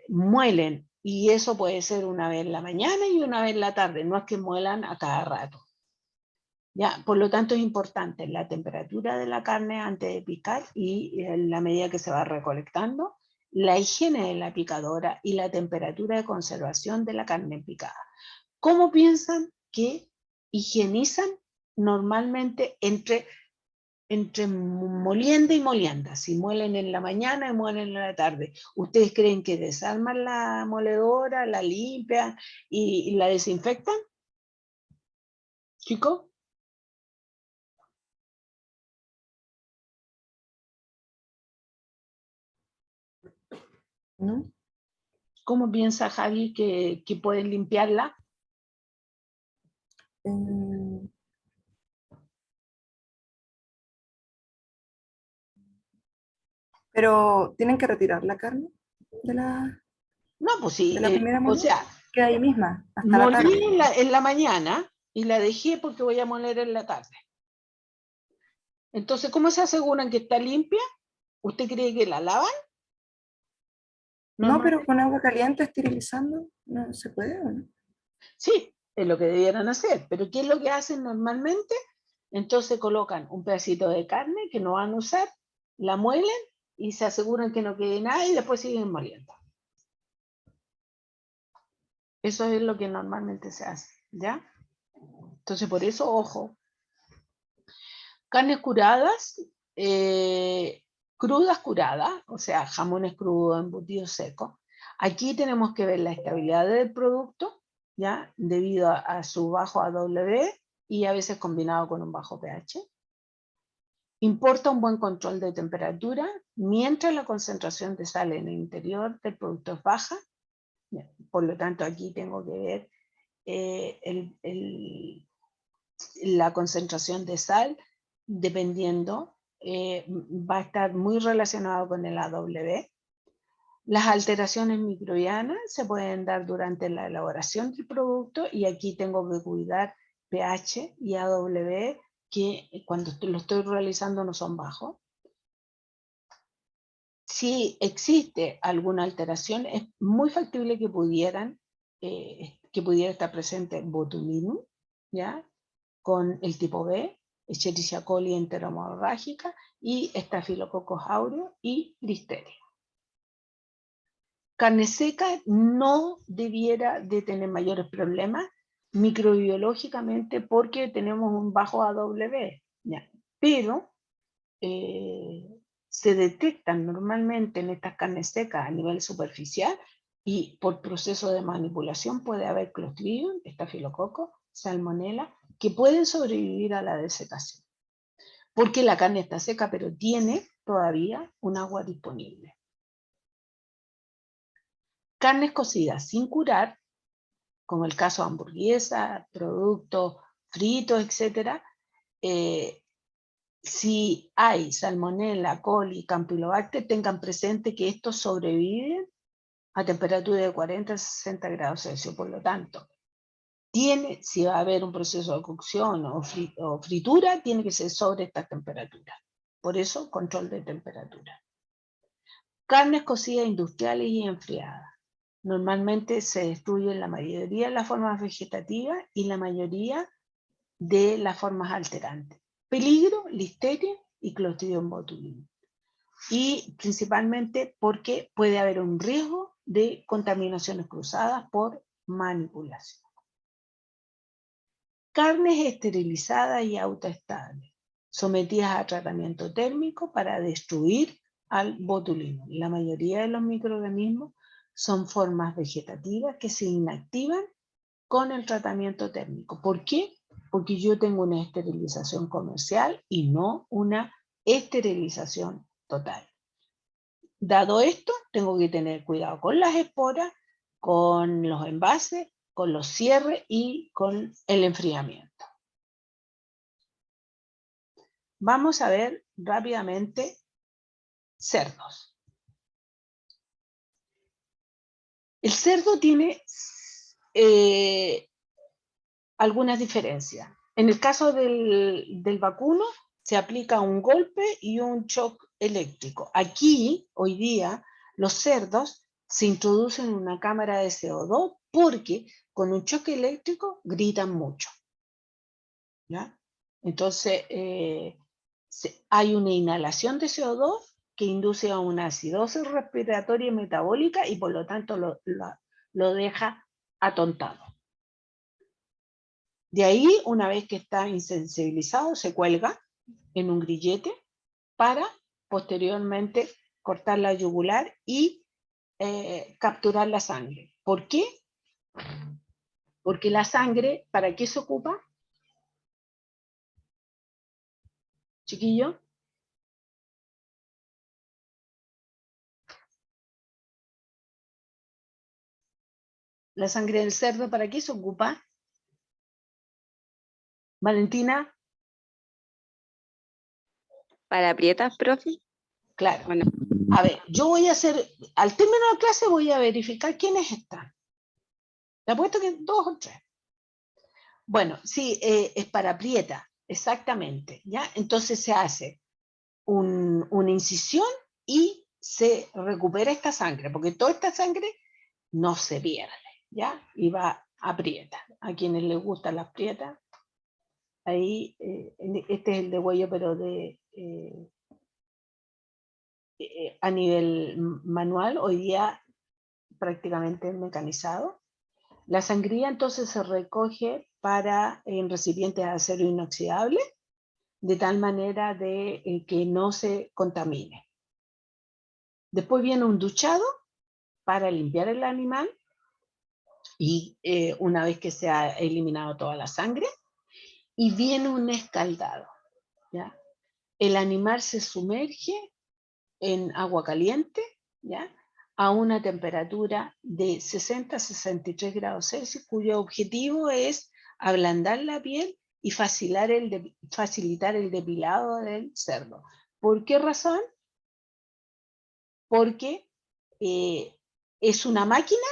muelen, y eso puede ser una vez en la mañana y una vez en la tarde, no es que muelan a cada rato. ¿Ya? Por lo tanto es importante la temperatura de la carne antes de picar y en la medida que se va recolectando, la higiene de la picadora y la temperatura de conservación de la carne picada. ¿Cómo piensan que higienizan normalmente entre molienda y molienda? Si muelen en la mañana y muelen en la tarde. ¿Ustedes creen que desarman la moledora, la limpian y la desinfectan? ¿Chicos? ¿No? ¿Cómo piensa Javi que pueden limpiarla? Pero tienen que retirar la carne de la, No, pues sí, de la primera o molida. sea, Queda ahí misma, hasta la molí tarde. en la mañana y la dejé porque voy a moler en la tarde. Entonces, ¿cómo se aseguran que está limpia? ¿Usted cree que la lavan? No, pero Normalmente. con agua caliente esterilizando, ¿no se puede o no? Sí, es lo que debieran hacer. Pero ¿qué es lo que hacen normalmente? Entonces colocan un pedacito de carne que no van a usar, la muelen y se aseguran que no quede nada y después siguen moliendo. Eso es lo que normalmente se hace, ¿ya? Entonces, por eso, ojo. Carnes curadas, crudas curadas, o sea, jamones crudos, embutidos secos. Aquí tenemos que ver la estabilidad del producto, ¿ya? Debido a su bajo AW y a veces combinado con un bajo pH. Importa un buen control de temperatura mientras la concentración de sal en el interior del producto es baja. Por lo tanto, aquí tengo que ver la concentración de sal, dependiendo, va a estar muy relacionado con el AW. Las alteraciones microbianas se pueden dar durante la elaboración del producto y aquí tengo que cuidar pH y AW, que cuando lo estoy realizando no son bajos. Si existe alguna alteración, es muy factible que pudiera estar presente botulinum, ¿ya? Con el tipo B, Escherichia coli enteromorrágica y Staphylococcus aureus y Listeria. Carne seca no debiera de tener mayores problemas microbiológicamente porque tenemos un bajo AW, ¿ya? Pero se detectan normalmente en estas carnes secas a nivel superficial y por proceso de manipulación puede haber Clostridium, Estafilococo, Salmonella, que pueden sobrevivir a la desecación. Porque la carne está seca, pero tiene todavía un agua disponible. Carnes cocidas sin curar, como el caso de hamburguesa, productos fritos, etc. Si hay Salmonella, coli, Campylobacter, tengan presente que estos sobreviven a temperatura de 40 a 60 grados Celsius. Por lo tanto, si va a haber un proceso de cocción o fritura, tiene que ser sobre esta temperatura. Por eso, control de temperatura. Carnes cocidas industriales y enfriadas. Normalmente se destruyen la mayoría de las formas vegetativas y la mayoría de las formas alterantes. Peligro, Listeria y Clostridium botulinum. Y principalmente porque puede haber un riesgo de contaminaciones cruzadas por manipulación. Carnes esterilizadas y autoestables, sometidas a tratamiento térmico para destruir al botulinum. La mayoría de los microorganismos son formas vegetativas que se inactivan con el tratamiento térmico. ¿Por qué? Porque yo tengo una esterilización comercial y no una esterilización total. Dado esto, tengo que tener cuidado con las esporas, con los envases, con los cierres y con el enfriamiento. Vamos a ver rápidamente cerdos. El cerdo tiene algunas diferencias. En el caso del vacuno, se aplica un golpe y un shock eléctrico. Aquí, hoy día, los cerdos se introducen en una cámara de CO2 porque con un choque eléctrico gritan mucho, ¿ya? Entonces, hay una inhalación de CO2 que induce a una acidosis respiratoria y metabólica y por lo tanto lo deja atontado. De ahí, una vez que está insensibilizado, se cuelga en un grillete para posteriormente cortar la yugular y capturar la sangre. ¿Por qué? Porque la sangre, ¿para qué se ocupa? Chiquillo. La sangre del cerdo, ¿para qué se ocupa? Valentina. ¿Para aprietas, profe? Claro. Bueno. A ver, yo voy a hacer, al término de la clase voy a verificar quiénes están. Te apuesto que 2 o 3. Bueno, sí, es para aprieta, exactamente, ¿ya? Entonces se hace una incisión y se recupera esta sangre, porque toda esta sangre no se pierde, ¿ya? Y va aprieta. A quienes les gustan las prietas, ahí, este es el degüello, pero a nivel manual, hoy día prácticamente mecanizado. La sangría entonces se recoge en recipientes de acero inoxidable, de tal manera de que no se contamine. Después viene un duchado para limpiar el animal, y una vez que se ha eliminado toda la sangre, y viene un escaldado, ¿ya? El animal se sumerge en agua caliente, ¿ya? A una temperatura de 60 a 63 grados Celsius, cuyo objetivo es ablandar la piel y facilitar el depilado del cerdo. ¿Por qué razón? Porque es una máquina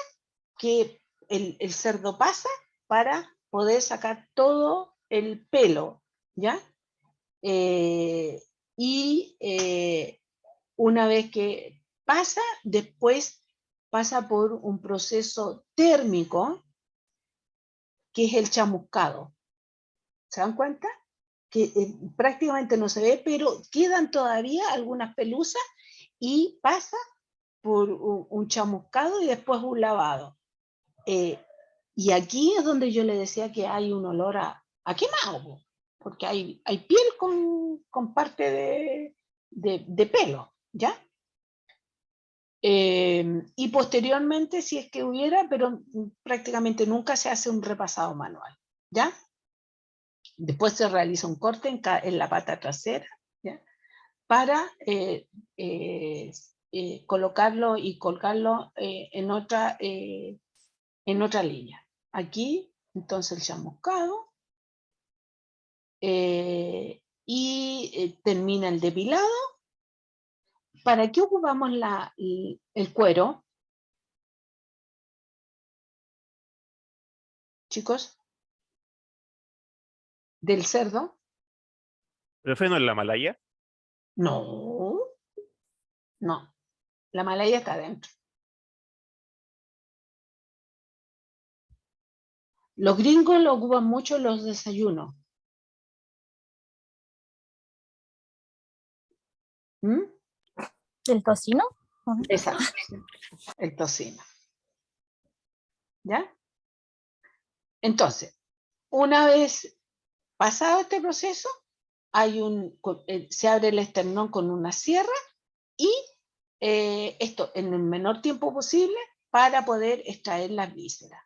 que el cerdo pasa para poder sacar todo el pelo, ¿ya? Una vez que pasa, después pasa por un proceso térmico, que es el chamuscado. ¿Se dan cuenta? Que prácticamente no se ve, pero quedan todavía algunas pelusas y pasa por un chamuscado y después un lavado. Y aquí es donde yo le decía que hay un olor a quemado, porque hay piel con parte de pelo, ¿ya? Y posteriormente, si es que hubiera, pero prácticamente nunca se hace un repasado manual, ¿ya? Después se realiza un corte en la pata trasera, ¿ya? Para colocarlo y colgarlo en otra línea. Aquí, entonces, el chamuscado, y termina el depilado. ¿Para qué ocupamos el cuero, chicos, del cerdo? ¿Profe, no es la malaya? No, no. La malaya está adentro. Los gringos lo ocupan mucho en los desayunos. ¿Mm? ¿El tocino? Ajá. Exacto, el tocino. ¿Ya? Entonces, una vez pasado este proceso, se abre el esternón con una sierra y esto en el menor tiempo posible para poder extraer las vísceras.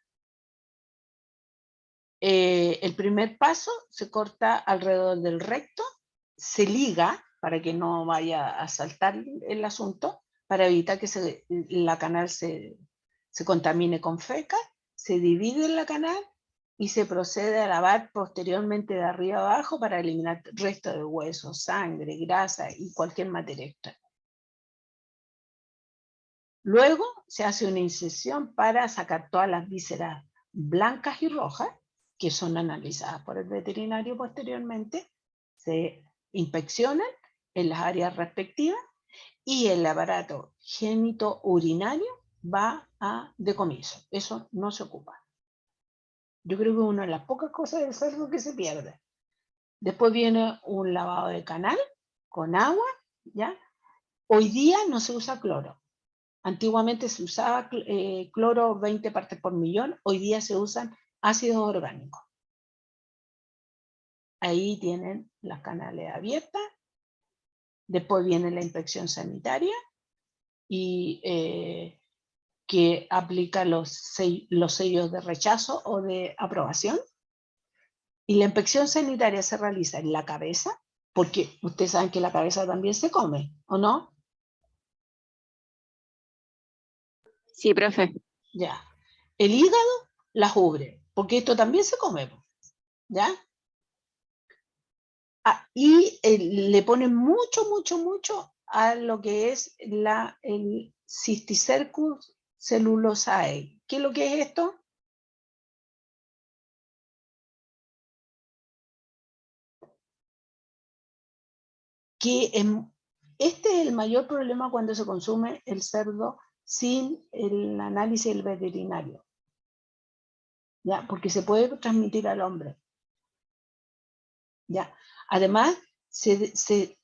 El primer paso se corta alrededor del recto, se liga para que no vaya a saltar el asunto, para evitar que la canal se contamine con feca, se divide la canal y se procede a lavar posteriormente de arriba abajo para eliminar resto de hueso, sangre, grasa y cualquier materia extra. Luego se hace una incisión para sacar todas las vísceras blancas y rojas, que son analizadas por el veterinario posteriormente, se inspeccionan en las áreas respectivas y el aparato génito-urinario va a decomiso. Eso no se ocupa. Yo creo que es una de las pocas cosas del cerdo que se pierde. Después viene un lavado de canal con agua, ¿ya? Hoy día no se usa cloro. Antiguamente se usaba cloro 20 partes por millón, hoy día se usan ácidos orgánicos. Ahí tienen las canales abiertas. Después viene la inspección sanitaria y que aplica los sellos de rechazo o de aprobación. Y la inspección sanitaria se realiza en la cabeza, porque ustedes saben que la cabeza también se come, ¿o no? Sí, profe. Ya. El hígado las ubre, porque esto también se come, ¿ya? Y le ponen mucho, mucho, mucho a lo que es el Cysticercus celulosae. ¿Qué es lo que es esto? Este es el mayor problema cuando se consume el cerdo sin el análisis del veterinario. ¿ya? Porque se puede transmitir al hombre. ¿Ya? Además, se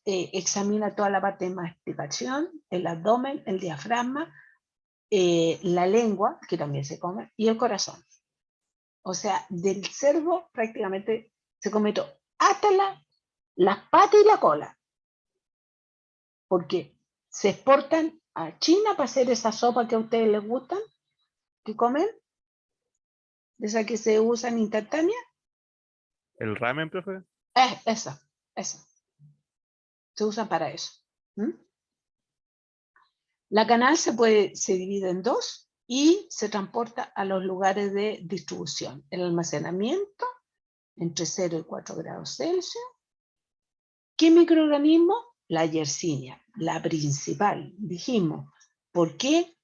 examina toda la parte de masticación, el abdomen, el diafragma, la lengua, que también se come, y el corazón. O sea, del cerdo prácticamente se come todo, hasta las patas y la cola, porque se exportan a China para hacer esa sopa que a ustedes les gustan, que comen, de esa que se usan instantánea. ¿El ramen, profe? Esa. Se usa para eso. ¿Mm? La canal se divide en dos y se transporta a los lugares de distribución. El almacenamiento entre 0 y 4 grados Celsius. ¿Qué microorganismo? La Yersinia, la principal. Dijimos, ¿por qué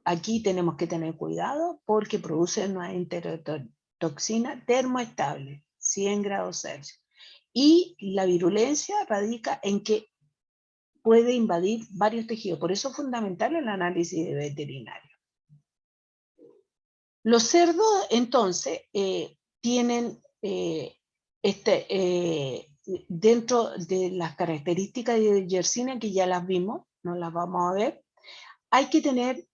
aquí tenemos que tener cuidado? Porque produce una enterotoxina termoestable, 100 grados Celsius. Y la virulencia radica en que puede invadir varios tejidos. Por eso es fundamental el análisis de veterinario. Los cerdos, entonces, tienen dentro de las características de Yersinia, que ya las vimos, no las vamos a ver, hay que tener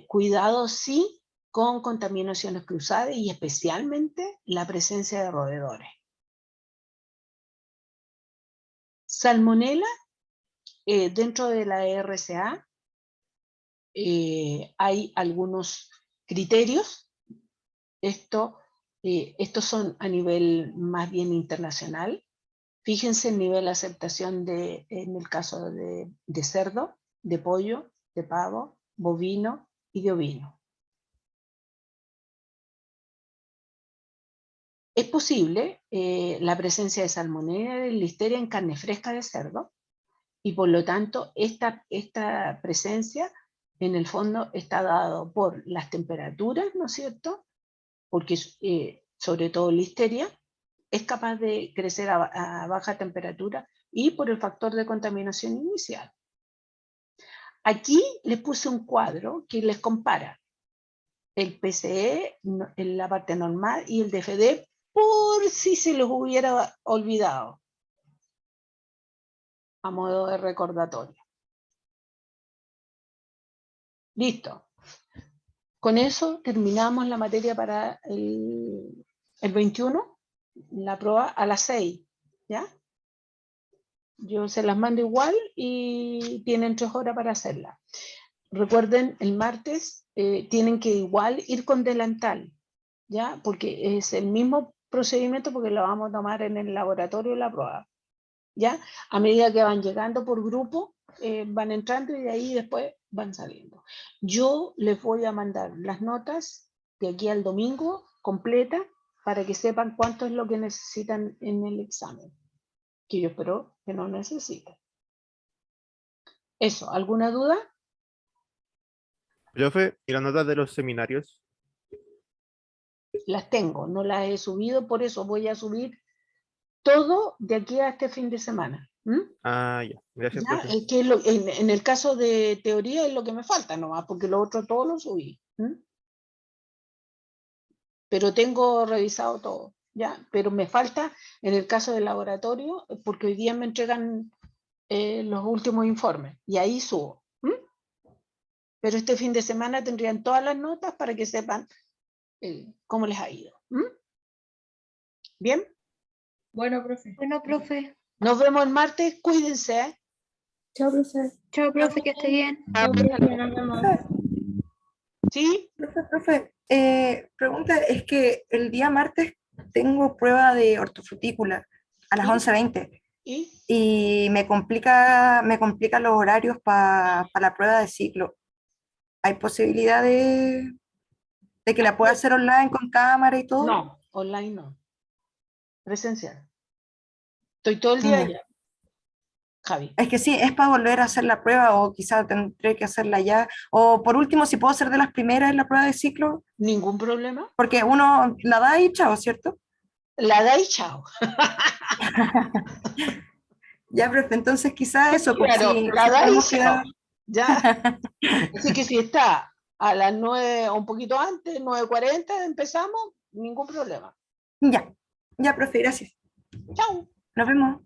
cuidado, sí, con contaminaciones cruzadas y especialmente la presencia de roedores. Salmonela, dentro de la RCA, hay algunos criterios. Estos son a nivel más bien internacional. Fíjense el nivel de aceptación en el caso de cerdo, de pollo, de pavo, bovino y de ovino. Es posible la presencia de salmonella y listeria en carne fresca de cerdo, y por lo tanto esta presencia en el fondo está dado por las temperaturas, ¿no es cierto? Porque sobre todo listeria es capaz de crecer a baja temperatura y por el factor de contaminación inicial. Aquí les puse un cuadro que les compara el PCE en la parte normal y el DFD, por si se los hubiera olvidado, a modo de recordatorio. Listo. Con eso terminamos la materia para el 21, la prueba a las 6, ¿ya? Yo se las mando igual y tienen 3 horas para hacerla. Recuerden, el martes tienen que igual ir con delantal, ¿ya? Porque es el mismo procedimiento, porque lo vamos a tomar en el laboratorio la prueba, ¿ya? A medida que van llegando por grupo, van entrando y de ahí después van saliendo. Yo les voy a mandar las notas de aquí al domingo completa para que sepan cuánto es lo que necesitan en el examen, que yo espero que no necesiten. Eso, ¿alguna duda? Profe, ¿y las notas de los seminarios? Las tengo, no las he subido, por eso voy a subir todo de aquí a este fin de semana. ¿Mm? Ah, ya. Gracias, Ya, profe. es que en el caso de teoría es lo que me falta nomás, porque lo otro todo lo subí. ¿Mm? Pero tengo revisado todo, ¿ya? Pero me falta en el caso del laboratorio, porque hoy día me entregan los últimos informes y ahí subo. ¿Mm? Pero este fin de semana tendrían todas las notas para que sepan cómo les ha ido. ¿Mm? ¿Bien? Bueno, profe. Bueno, profe. Nos vemos el martes, cuídense. ¿Eh? Chao, profe. Chao, profe, que esté bien. Chao, profe. Nos vemos. ¿Sí? Profe, pregunta, es que el día martes tengo prueba de ortofrutícula a las ¿Y? 11:20 ¿Y? y me complica los horarios para la prueba de ciclo. ¿Hay posibilidad de que la pueda hacer online con cámara y todo? No, online no. Presencial. Estoy todo el día Ya. allá, Javi. Es que sí, es para volver a hacer la prueba o quizás tendré que hacerla ya. O por último, si puedo ser de las primeras en la prueba de ciclo, ¿Ningún problema? porque uno la da y chao, ¿cierto? La da y chao. Ya, profe, entonces quizás eso, pues Claro, si la da y podemos chao. quedar. Ya. Así que si está a las 9 o un poquito antes, 9:40 empezamos, ningún problema. Ya, ya, profe, gracias. Chao. Nos vemos.